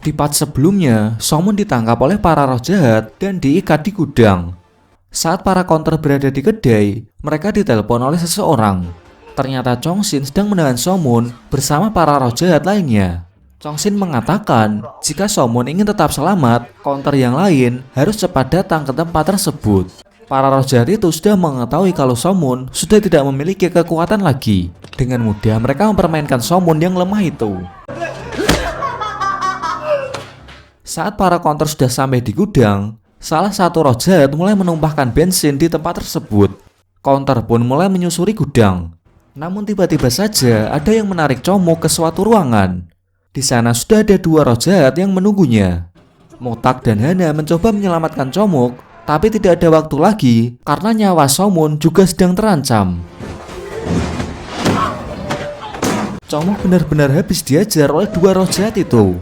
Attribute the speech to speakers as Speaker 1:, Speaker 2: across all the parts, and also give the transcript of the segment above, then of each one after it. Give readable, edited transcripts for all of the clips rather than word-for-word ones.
Speaker 1: Di part sebelumnya, Somun ditangkap oleh para roh jahat dan diikat di gudang. Saat para counter berada di kedai, mereka ditelepon oleh seseorang. Ternyata Chongsin sedang menahan Somun bersama para roh jahat lainnya. Chongsin mengatakan, jika Somun ingin tetap selamat, counter yang lain harus cepat datang ke tempat tersebut. Para roh jahat itu sudah mengetahui kalau Somun sudah tidak memiliki kekuatan lagi. Dengan mudah mereka mempermainkan Somun yang lemah itu. Saat para counter sudah sampai di gudang, salah satu roh jahat mulai menumpahkan bensin di tempat tersebut. Counter pun mulai menyusuri gudang. Namun tiba-tiba saja ada yang menarik Chomok ke suatu ruangan. Di sana sudah ada dua roh jahat yang menunggunya. Motak dan Hana mencoba menyelamatkan Chomok, tapi tidak ada waktu lagi karena nyawa Somun juga sedang terancam. Chomok benar-benar habis diajar oleh dua roh jahat itu.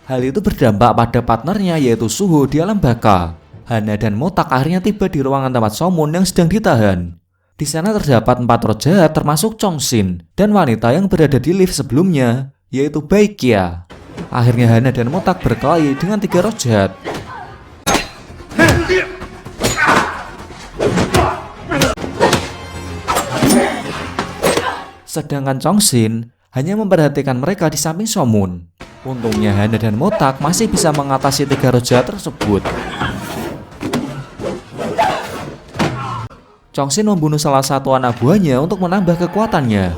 Speaker 1: Hal itu berdampak pada partnernya yaitu Suho di alam baka. Hana dan Motak akhirnya tiba di ruangan tempat Somun yang sedang ditahan. Di sana terdapat 4 roh jahat termasuk Chongsin dan wanita yang berada di lift sebelumnya yaitu Baekhyun. Akhirnya Hana dan Motak berkelahi dengan 3 roh jahat. Sedangkan Chongsin hanya memperhatikan mereka di samping Somun. Untungnya Hana dan Motak masih bisa mengatasi 3 roh jahat tersebut. Chongsin membunuh salah satu anak buahnya untuk menambah kekuatannya.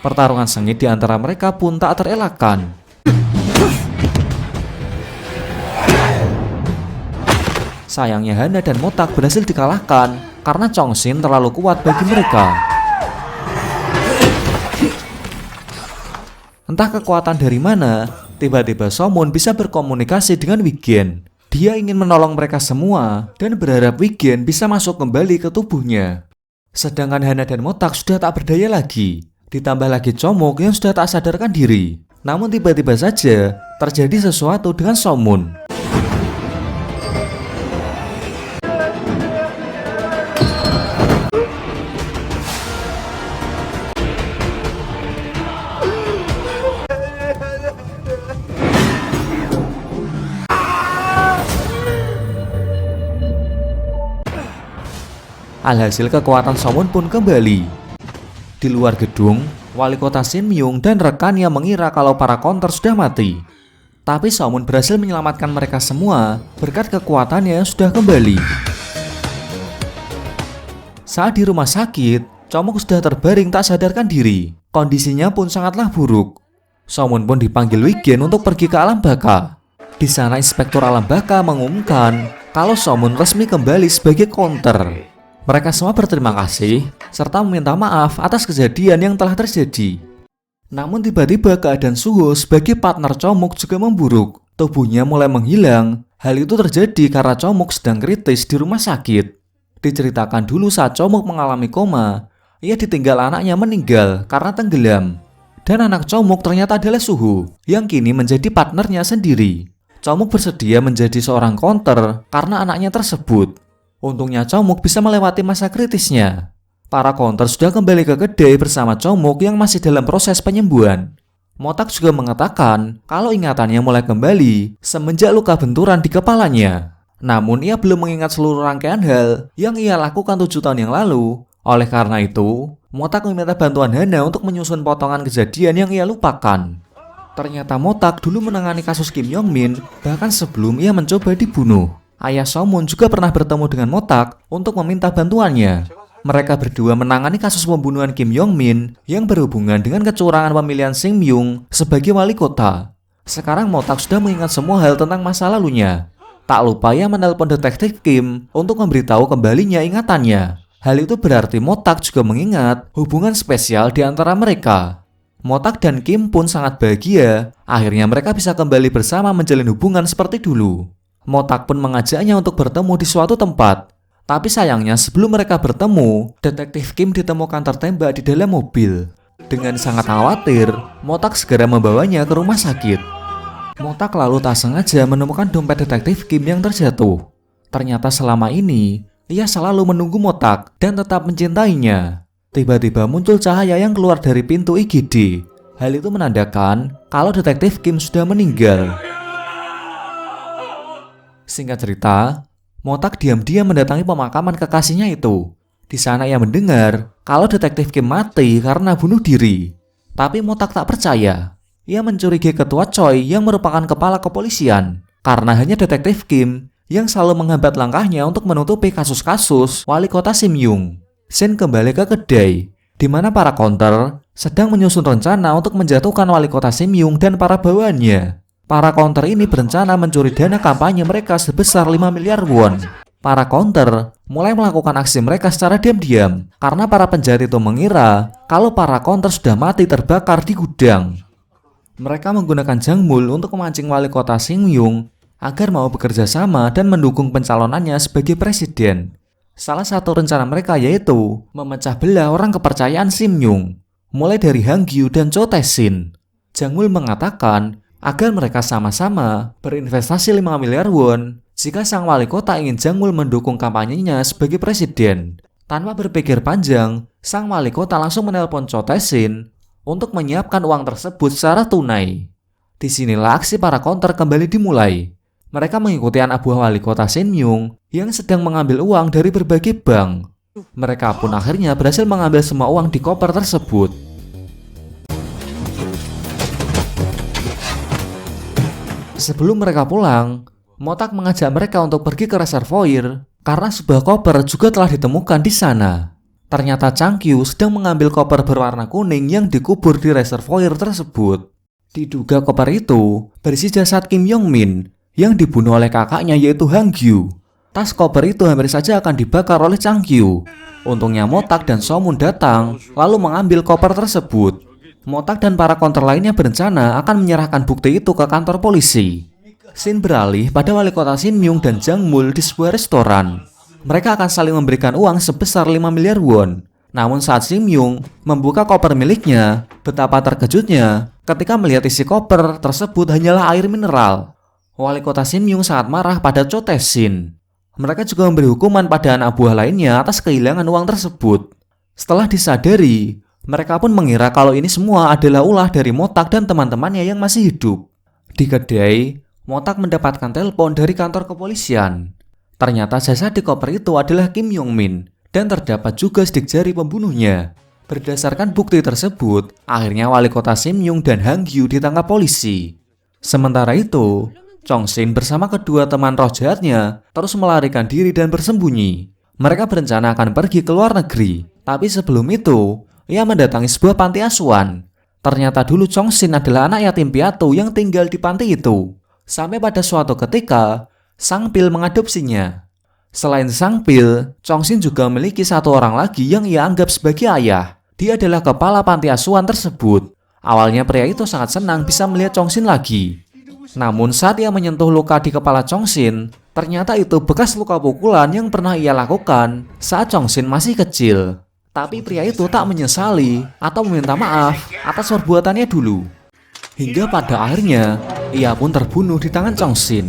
Speaker 1: Pertarungan sengit di antara mereka pun tak terelakkan. Sayangnya Hana dan Motak berhasil dikalahkan karena Chongsin terlalu kuat bagi mereka. Entah kekuatan dari mana, tiba-tiba Somun bisa berkomunikasi dengan Wigen. Dia ingin menolong mereka semua dan berharap Wigen bisa masuk kembali ke tubuhnya. Sedangkan Hana dan Motak sudah tak berdaya lagi. Ditambah lagi Chomok yang sudah tak sadarkan diri. Namun tiba-tiba saja terjadi sesuatu dengan Somun. Alhasil kekuatan Somun pun kembali. Di luar gedung, wali kota Shin Myung dan rekannya mengira kalau para counter sudah mati. Tapi Somun berhasil menyelamatkan mereka semua berkat kekuatannya yang sudah kembali. Saat di rumah sakit, Chomok sudah terbaring tak sadarkan diri. Kondisinya pun sangatlah buruk. Somun pun dipanggil Wigen untuk pergi ke alam baka. Di sana inspektur alam baka mengumumkan kalau Somun resmi kembali sebagai counter. Mereka semua berterima kasih serta meminta maaf atas kejadian yang telah terjadi. Namun tiba-tiba keadaan Suho sebagai partner Chomok juga memburuk. Tubuhnya mulai menghilang. Hal itu terjadi karena Chomok sedang kritis di rumah sakit. Diceritakan dulu saat Chomok mengalami koma, ia ditinggal anaknya meninggal karena tenggelam. Dan anak Chomok ternyata adalah Suho yang kini menjadi partnernya sendiri. Chomok bersedia menjadi seorang counter karena anaknya tersebut. Untungnya Chomok bisa melewati masa kritisnya. Para counter sudah kembali ke kedai bersama Chomok yang masih dalam proses penyembuhan. Motak juga mengatakan kalau ingatannya mulai kembali semenjak luka benturan di kepalanya. Namun ia belum mengingat seluruh rangkaian hal yang ia lakukan 7 tahun yang lalu. Oleh karena itu, Motak meminta bantuan Hana untuk menyusun potongan kejadian yang ia lupakan. Ternyata Motak dulu menangani kasus Kim Yong Min bahkan sebelum ia mencoba dibunuh. Ayah Somun juga pernah bertemu dengan Motak untuk meminta bantuannya. Mereka berdua menangani kasus pembunuhan Kim Yong Min yang berhubungan dengan kecurangan pemilihan Shin Myung sebagai wali kota. Sekarang Motak sudah mengingat semua hal tentang masa lalunya. Tak lupa ia menelpon detektif Kim untuk memberitahu kembalinya ingatannya. Hal itu berarti Motak juga mengingat hubungan spesial di antara mereka. Motak dan Kim pun sangat bahagia. Akhirnya mereka bisa kembali bersama menjalin hubungan seperti dulu. Motak pun mengajaknya untuk bertemu di suatu tempat. Tapi sayangnya sebelum mereka bertemu, detektif Kim ditemukan tertembak di dalam mobil. Dengan sangat khawatir, Motak segera membawanya ke rumah sakit. Motak lalu tak sengaja menemukan dompet detektif Kim yang terjatuh. Ternyata selama ini, ia selalu menunggu Motak dan tetap mencintainya. Tiba-tiba muncul cahaya yang keluar dari pintu IGD. Hal itu menandakan kalau detektif Kim sudah meninggal. Singkat cerita, Motak diam-diam mendatangi pemakaman kekasihnya itu. Di sana ia mendengar kalau detektif Kim mati karena bunuh diri. Tapi Motak tak percaya. Ia mencurigai ketua Choi yang merupakan kepala kepolisian. Karena hanya detektif Kim yang selalu menghambat langkahnya untuk menutupi kasus-kasus wali kota Simyung. Shin kembali ke kedai, di mana para counter sedang menyusun rencana untuk menjatuhkan wali kota Simyung dan para bawahannya. Para counter ini berencana mencuri dana kampanye mereka sebesar 5 miliar won. Para counter mulai melakukan aksi mereka secara diam-diam karena para penjahat itu mengira kalau para counter sudah mati terbakar di gudang. Mereka menggunakan Jangmul untuk memancing wali kota Simyung agar mau bekerja sama dan mendukung pencalonannya sebagai presiden. Salah satu rencana mereka yaitu memecah belah orang kepercayaan Simyung, mulai dari Hang Gyu dan Cho Tae-shin. Jangmul mengatakan agar mereka sama-sama berinvestasi 5 miliar won jika sang wali kota ingin Jangmul mendukung kampanyenya sebagai presiden. Tanpa berpikir panjang, sang wali kota langsung menelpon Cho Tae-shin untuk menyiapkan uang tersebut secara tunai. Disinilah aksi para counter kembali dimulai. Mereka mengikuti anak buah wali kota Simyung yang sedang mengambil uang dari berbagai bank. Mereka pun akhirnya berhasil mengambil semua uang di koper tersebut. Sebelum mereka pulang, Motak mengajak mereka untuk pergi ke reservoir karena sebuah koper juga telah ditemukan di sana. Ternyata Chang Kyu sedang mengambil koper berwarna kuning yang dikubur di reservoir tersebut. Diduga koper itu berisi jasad Kim Yong Min yang dibunuh oleh kakaknya yaitu Hang Gyu. Tas koper itu hampir saja akan dibakar oleh Chang Kyu. Untungnya Motak dan Somun datang lalu mengambil koper tersebut. Motak dan para counter lainnya berencana akan menyerahkan bukti itu ke kantor polisi. Shin beralih pada wali kota Simyung dan Jangmul di sebuah restoran. Mereka akan saling memberikan uang sebesar 5 miliar won. Namun saat Simyung membuka koper miliknya, betapa terkejutnya ketika melihat isi koper tersebut hanyalah air mineral. Wali kota Simyung sangat marah pada Cho Tae-shin. Mereka juga memberi hukuman pada anak buah lainnya atas kehilangan uang tersebut. Setelah disadari, mereka pun mengira kalau ini semua adalah ulah dari Motak dan teman-temannya yang masih hidup. Di kedai, Motak mendapatkan telepon dari kantor kepolisian. Ternyata jasad di koper itu adalah Kim Yong Min dan terdapat juga sidik jari pembunuhnya. Berdasarkan bukti tersebut, akhirnya wali kota Simyung dan Hang Gyu ditangkap polisi. Sementara itu, Chong Shin bersama kedua teman roh jahatnya terus melarikan diri dan bersembunyi. Mereka berencana akan pergi ke luar negeri, tapi sebelum itu, ia mendatangi sebuah panti asuhan. Ternyata dulu Chong Shin adalah anak yatim piatu yang tinggal di panti itu. Sampai pada suatu ketika, Sang Pil mengadopsinya. Selain Sang Pil, Chong Shin juga memiliki satu orang lagi yang ia anggap sebagai ayah. Dia adalah kepala panti asuhan tersebut. Awalnya pria itu sangat senang bisa melihat Chong Shin lagi. Namun saat ia menyentuh luka di kepala Chong Shin, ternyata itu bekas luka pukulan yang pernah ia lakukan saat Chong Shin masih kecil. Tapi pria itu tak menyesali atau meminta maaf atas perbuatannya dulu. Hingga pada akhirnya, ia pun terbunuh di tangan Chong Shin.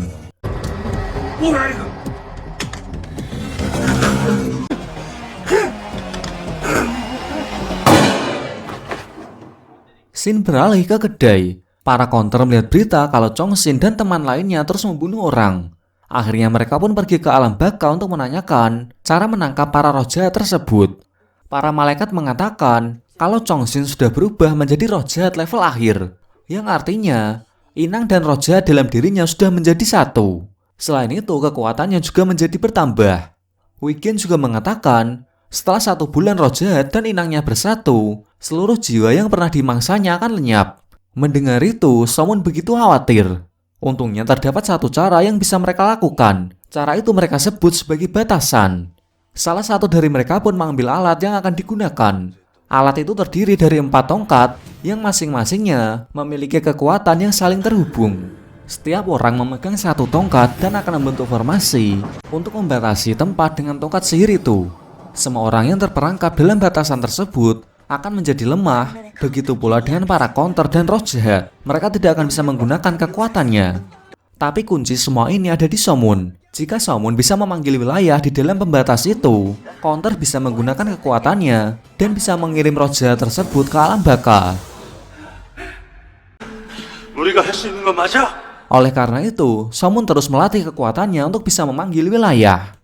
Speaker 1: Shin beralih ke kedai. Para counter melihat berita kalau Chong Shin dan teman lainnya terus membunuh orang. Akhirnya mereka pun pergi ke alam baka untuk menanyakan cara menangkap para roh jahat tersebut. Para malaikat mengatakan kalau Chong Shin sudah berubah menjadi roh jahat level akhir, yang artinya inang dan roh jahat dalam dirinya sudah menjadi satu. Selain itu, kekuatannya juga menjadi bertambah. Wigen juga mengatakan setelah 1 bulan roh jahat dan inangnya bersatu, seluruh jiwa yang pernah dimangsanya akan lenyap. Mendengar itu, Somun begitu khawatir. Untungnya terdapat satu cara yang bisa mereka lakukan. Cara itu mereka sebut sebagai batasan. Salah satu dari mereka pun mengambil alat yang akan digunakan. Alat itu terdiri dari 4 tongkat yang masing-masingnya memiliki kekuatan yang saling terhubung. Setiap orang memegang satu tongkat dan akan membentuk formasi untuk membatasi tempat dengan tongkat sihir itu. Semua orang yang terperangkap dalam batasan tersebut akan menjadi lemah. Begitu pula dengan para counter dan roh jahat. Mereka tidak akan bisa menggunakan kekuatannya. Tapi kunci semua ini ada di Somun. Jika Somun bisa memanggil wilayah di dalam pembatas itu, counter bisa menggunakan kekuatannya dan bisa mengirim roh jahat tersebut ke alam baka.
Speaker 2: 우리가 할 수 있는 거 맞아?
Speaker 1: Oleh karena itu, Somun terus melatih kekuatannya untuk bisa memanggil wilayah.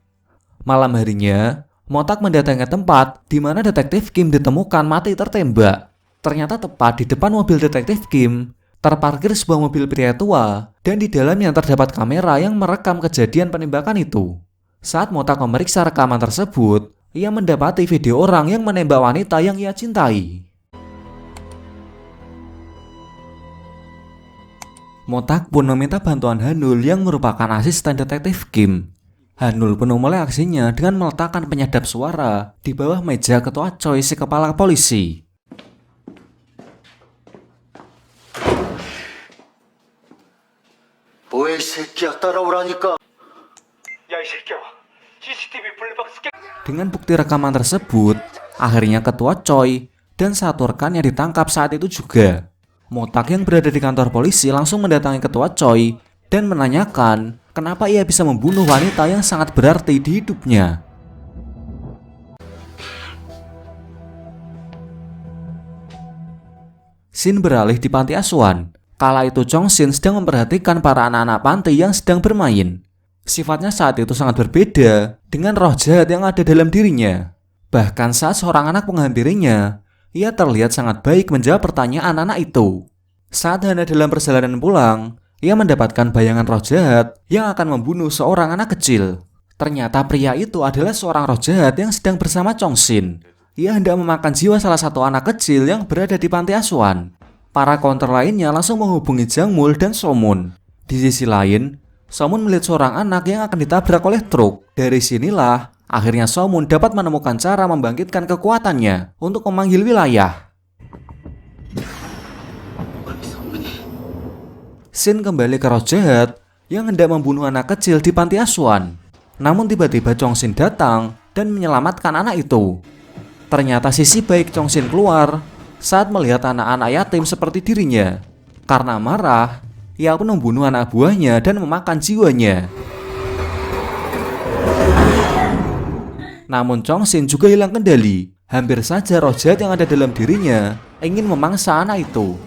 Speaker 1: Malam harinya, Motak mendatangi tempat di mana detektif Kim ditemukan mati tertembak. Ternyata tepat di depan mobil detektif Kim, terparkir sebuah mobil pria tua, dan di dalamnya terdapat kamera yang merekam kejadian penembakan itu. Saat Motak memeriksa rekaman tersebut, ia mendapati video orang yang menembak wanita yang ia cintai. Motak pun meminta bantuan Hanul yang merupakan asisten detektif Kim. Hanul pun memulai aksinya dengan meletakkan penyadap suara di bawah meja ketua Choi, si kepala polisi.
Speaker 2: 뭐해 이 새끼야 따라오라니까.
Speaker 1: Dengan bukti rekaman tersebut, akhirnya ketua Choi dan satu rekannya ditangkap saat itu juga. Motak yang berada di kantor polisi langsung mendatangi ketua Choi dan menanyakan kenapa ia bisa membunuh wanita yang sangat berarti di hidupnya. Scene beralih di panti asuhan. Kala itu Chong Shin sedang memperhatikan para anak-anak panti yang sedang bermain. Sifatnya saat itu sangat berbeda dengan roh jahat yang ada dalam dirinya. Bahkan saat seorang anak menghampirinya, ia terlihat sangat baik menjawab pertanyaan anak itu. Saat hendak dalam perjalanan pulang, ia mendapatkan bayangan roh jahat yang akan membunuh seorang anak kecil. Ternyata pria itu adalah seorang roh jahat yang sedang bersama Chong Shin. Ia hendak memakan jiwa salah satu anak kecil yang berada di panti asuhan. Para counter lainnya langsung menghubungi Jang Mul dan Somun. Di sisi lain, Somun melihat seorang anak yang akan ditabrak oleh truk. Dari sinilah, akhirnya Somun dapat menemukan cara membangkitkan kekuatannya untuk memanggil wilayah. Shin kembali ke roh jahat yang hendak membunuh anak kecil di panti asuhan. Namun tiba-tiba Chong Shin datang dan menyelamatkan anak itu. Ternyata sisi baik Chong Shin keluar saat melihat anak-anak yatim seperti dirinya. Karena marah, ia pun membunuh anak buahnya dan memakan jiwanya. Namun Chong Shin juga hilang kendali. Hampir saja roh jahat yang ada dalam dirinya ingin memangsa anak itu.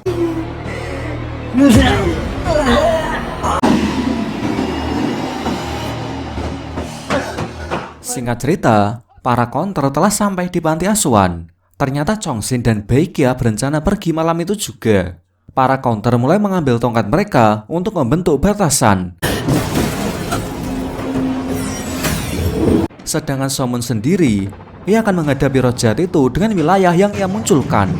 Speaker 1: Singkat cerita, para counter telah sampai di panti asuhan. Ternyata Chong Shin dan Baekhyun berencana pergi malam itu juga. Para counter mulai mengambil tongkat mereka untuk membentuk batasan. Sedangkan Somun sendiri, ia akan menghadapi roh jahat itu dengan wilayah yang ia munculkan.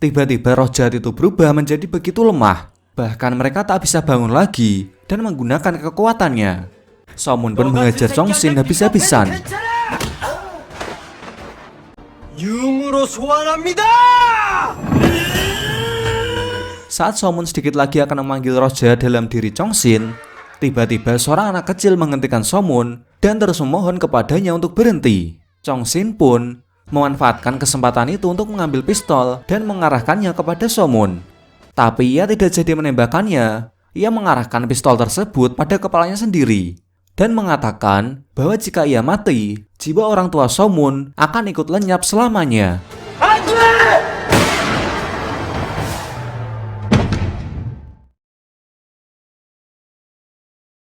Speaker 1: Tiba-tiba roh jahat itu berubah menjadi begitu lemah. Bahkan mereka tak bisa bangun lagi dan menggunakan kekuatannya. Somun pun mengejar Chong Shin habis-habisan. Saat Somun sedikit lagi akan memanggil roh jahat dalam diri Chong Shin, tiba-tiba seorang anak kecil menghentikan Somun dan terus memohon kepadanya untuk berhenti. Chong Shin pun memanfaatkan kesempatan itu untuk mengambil pistol dan mengarahkannya kepada Somun. Tapi ia tidak jadi menembakkannya. Ia mengarahkan pistol tersebut pada kepalanya sendiri dan mengatakan bahwa jika ia mati, jiwa orang tua Somun akan ikut lenyap selamanya.